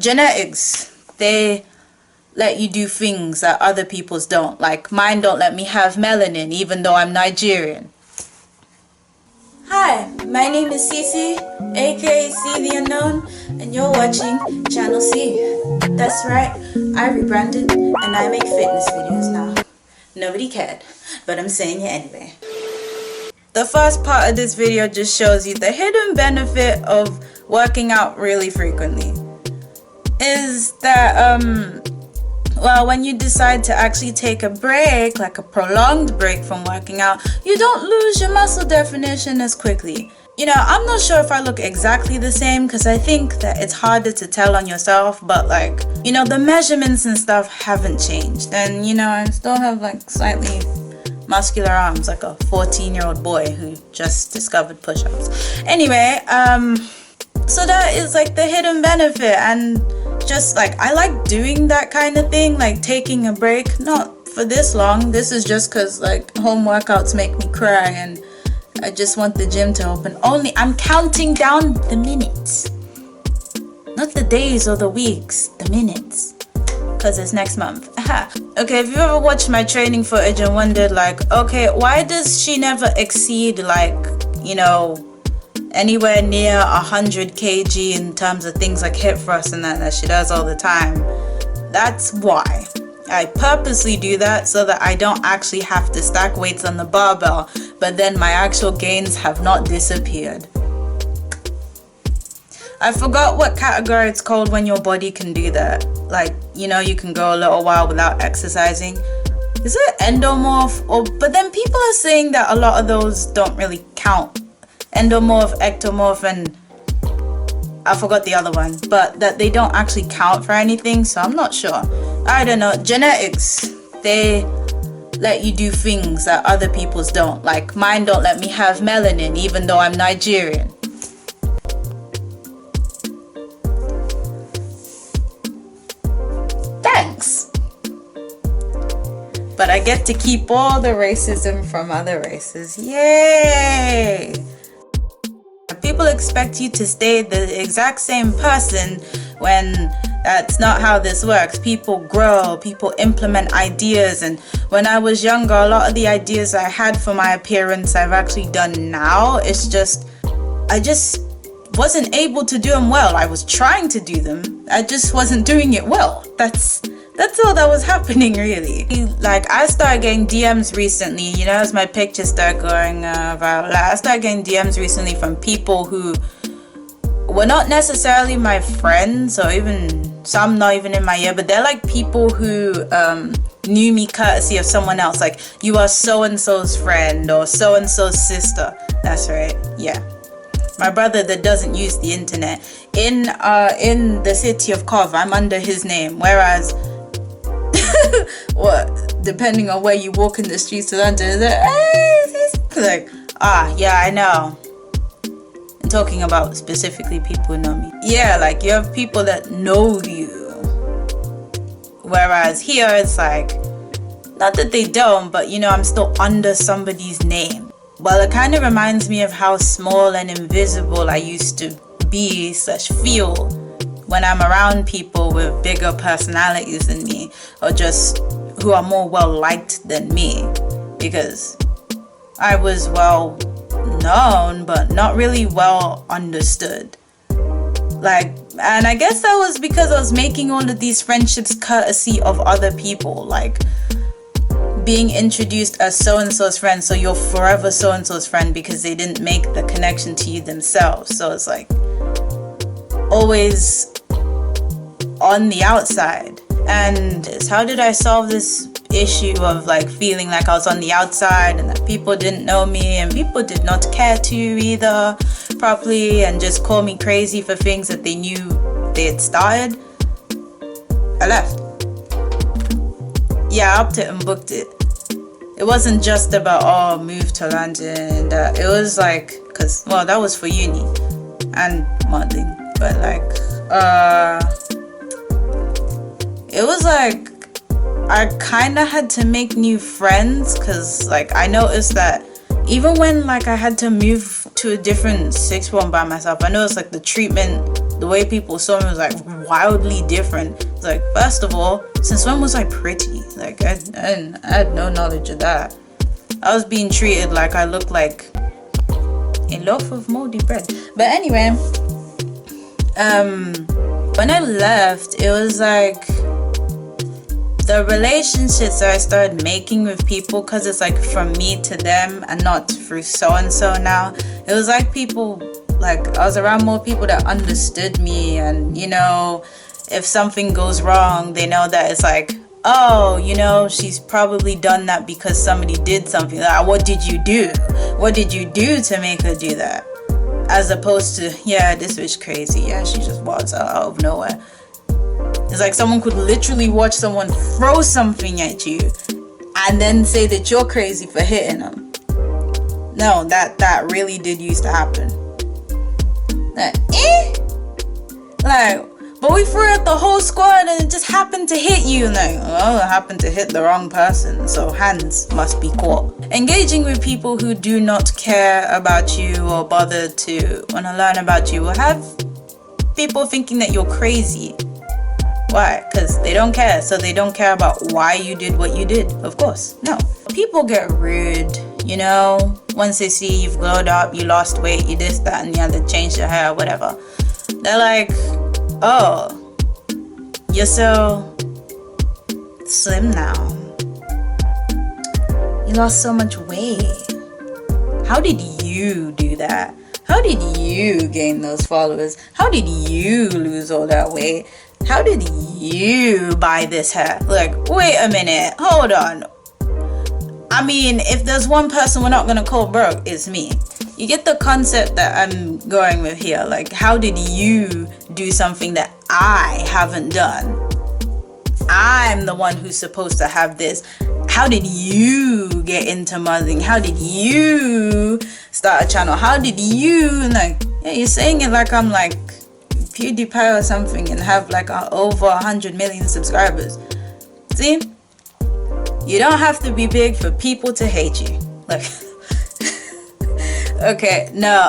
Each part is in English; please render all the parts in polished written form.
genetics, they let you do things that other people's don't. Like mine don't let me have melanin even though I'm Nigerian. Hi, my name is Cece, aka Ceetheunknown, and you're watching Channel C. That's right, I rebranded and I make fitness videos now. Nobody cared, but I'm saying it anyway. The first part of this video just shows you the hidden benefit of working out really frequently. Is that, well, when you decide to actually take a break, like a prolonged break from working out, you don't lose your muscle definition as quickly. You know, I'm not sure if I look exactly the same because I think that it's harder to tell on yourself, but like, you know, the measurements and stuff haven't changed. And, you know, I still have like slightly muscular arms, like a 14-year-old boy who just discovered push-ups. Anyway, so that is like the hidden benefit. And just like, I like doing that kind of thing, like taking a break, not for this long. This is just because like home workouts make me cry and I just want the gym to open. Only I'm counting down the minutes, not the days or the weeks, the minutes, because it's next month. Okay, if you ever watched my training footage and wondered like, okay, why does she never exceed like, you know, anywhere near 100 kg in terms of things like hip thrusts and that she does all the time? That's why. I purposely do that so that I don't actually have to stack weights on the barbell, but then my actual gains have not disappeared. I forgot what category it's called when your body can do that. Like, you know, you can go a little while without exercising. Is it endomorph? But then people are saying that a lot of those don't really count. Endomorph, ectomorph, and I forgot the other one, but that they don't actually count for anything, so I'm not sure. I don't know. Genetics, they let you do things that other people's don't. Like mine don't let me have melanin even though I'm Nigerian. Thanks. But I get to keep all the racism from other races. Yay! People expect you to stay the exact same person when that's not how this works. People grow, people implement ideas, and when I was younger, a lot of the ideas I had for my appearance I've actually done now. It's just, I just wasn't able to do them well. I was trying to do them, I just wasn't doing it well. That's all that was happening, really. Like, I started getting DMs recently, you know, as my pictures start going viral. I started getting DMs recently from people who were not necessarily my friends, or even some not even in my year, but they're like people who knew me courtesy of someone else. Like, you are so-and-so's friend or so-and-so's sister. That's right, yeah. My brother that doesn't use the internet. In the city of Cov, I'm under his name, whereas what, depending on where you walk in the streets of London, like, yeah, I know. I'm talking about specifically people who know me. Yeah, like you have people that know you, whereas here it's like, not that they don't, but you know, I'm still under somebody's name. Well, it kind of reminds me of how small and invisible I used to be / feel when I'm around people with bigger personalities than me, or just who are more well liked than me, because I was well known but not really well understood. Like, and I guess that was because I was making all of these friendships courtesy of other people, like being introduced as so-and-so's friend, so you're forever so-and-so's friend because they didn't make the connection to you themselves. So it's like always on the outside. And how did I solve this issue of like feeling like I was on the outside and that people didn't know me and people did not care to either properly and just call me crazy for things that they knew they had started? I left. Yeah, I upped it and booked it. It wasn't just about, oh, move to London. It was like, because, well, that was for uni and modeling, but like, it was like, I kind of had to make new friends, because like I noticed that even when like I had to move to a different sixth form by myself, I noticed like the treatment, the way people saw me was like wildly different. It's like, first of all, since when was I pretty? Like I had no knowledge of that. I was being treated like I looked like a loaf of moldy bread. But anyway, when I left, it was like the relationships that I started making with people, because it's like from me to them and not through so and so now. It was like people, like I was around more people that understood me, and you know, if something goes wrong, they know that it's like, oh, you know, she's probably done that because somebody did something. Like, what did you do? What did you do to make her do that? As opposed to, yeah, this bitch crazy. Yeah, she just walks out of nowhere. It's like someone could literally watch someone throw something at you and then say that you're crazy for hitting them. No, that really did used to happen. But we threw at the whole squad and it just happened to hit you. Like, well, it happened to hit the wrong person, so hands must be caught. Engaging with people who do not care about you or bother to want to learn about you will have people thinking that you're crazy. Why? Because they don't care. So they don't care about why you did what you did. Of course. No. People get rude, you know, once they see you've glowed up, you lost weight, you this, that, and the other, changed your hair, whatever. They're like, oh, you're so slim now. You lost so much weight. How did you do that? How did you gain those followers? How did you lose all that weight? How did you buy this hair? Like, wait a minute, hold on. I mean, if there's one person we're not gonna call broke, it's me. You get the concept that I'm going with here. Like, how did you do something that I haven't done? I'm the one who's supposed to have this. How did you get into modeling? How did you start a channel? How did you, like, yeah, you're saying it like I'm like PewDiePie or something and have like over 100 million subscribers. See? You don't have to be big for people to hate you. Like, okay, no,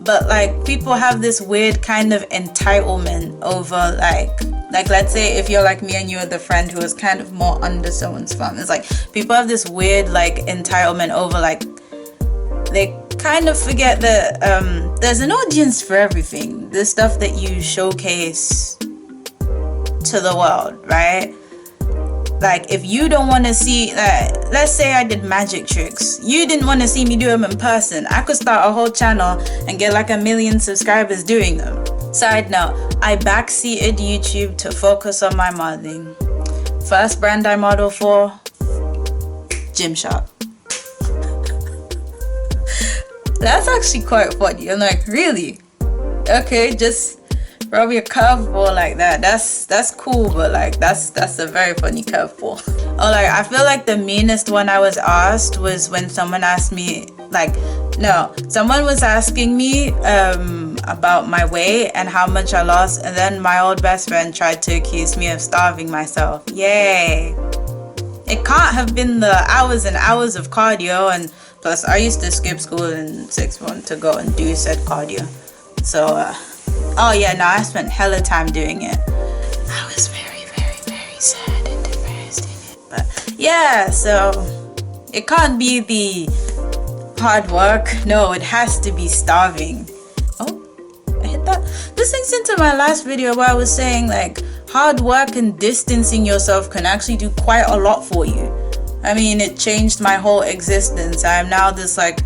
but like people have this weird kind of entitlement over like let's say if you're like me and you're the friend who is kind of more under someone's thumb. It's like people have this weird like entitlement over, like they kind of forget that there's an audience for everything. The stuff that you showcase to the world, right? Like if you don't want to see, let's say I did magic tricks, you didn't want to see me do them in person, I could start a whole channel and get like 1 million subscribers doing them. Side note, I backseated YouTube to focus on my modeling. First brand I modeled for, Gymshark. That's actually quite funny. I'm like, really? Okay, just probably a curveball like that. That's cool, but like that's a very funny curveball. Oh, like I feel like the meanest one I was asked was when someone asked me, like, no, someone was asking me about my weight and how much I lost, and then my old best friend tried to accuse me of starving myself. Yay! It can't have been the hours and hours of cardio, and plus I used to skip school in 6th form to go and do said cardio. So oh yeah, no, I spent hella time doing it. I was very, very, very sad and depressed in it. But yeah, so it can't be the hard work. No, it has to be starving. Oh, I hit that. This links into my last video where I was saying like hard work and distancing yourself can actually do quite a lot for you. I mean, it changed my whole existence. I am now this like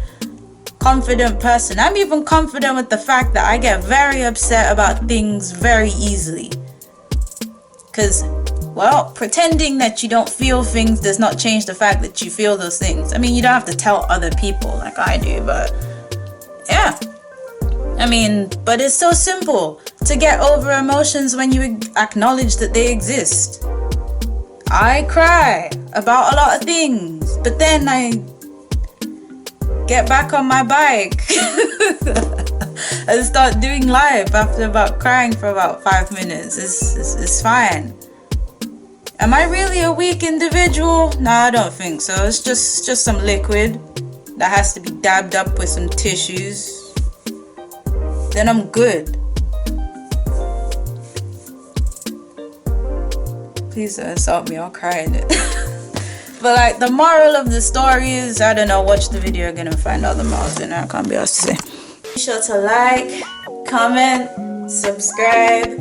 confident person. I'm even confident with the fact that I get very upset about things very easily. Because, well, pretending that you don't feel things does not change the fact that you feel those things. I mean, you don't have to tell other people like I do, but yeah. I mean, but it's so simple to get over emotions when you acknowledge that they exist. I cry about a lot of things, but then I get back on my bike and start doing live after about crying for about 5 minutes. It's fine. Am I really a weak individual? No, I don't think so. It's just some liquid that has to be dabbed up with some tissues, then I'm good. Please don't insult me, I'll cry in it. But like, the moral of the story is, I don't know, watch the video again and find out the moral, and I can't be asked to say. Be sure to like, comment, subscribe.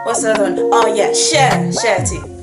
What's the other one? Oh yeah, share too.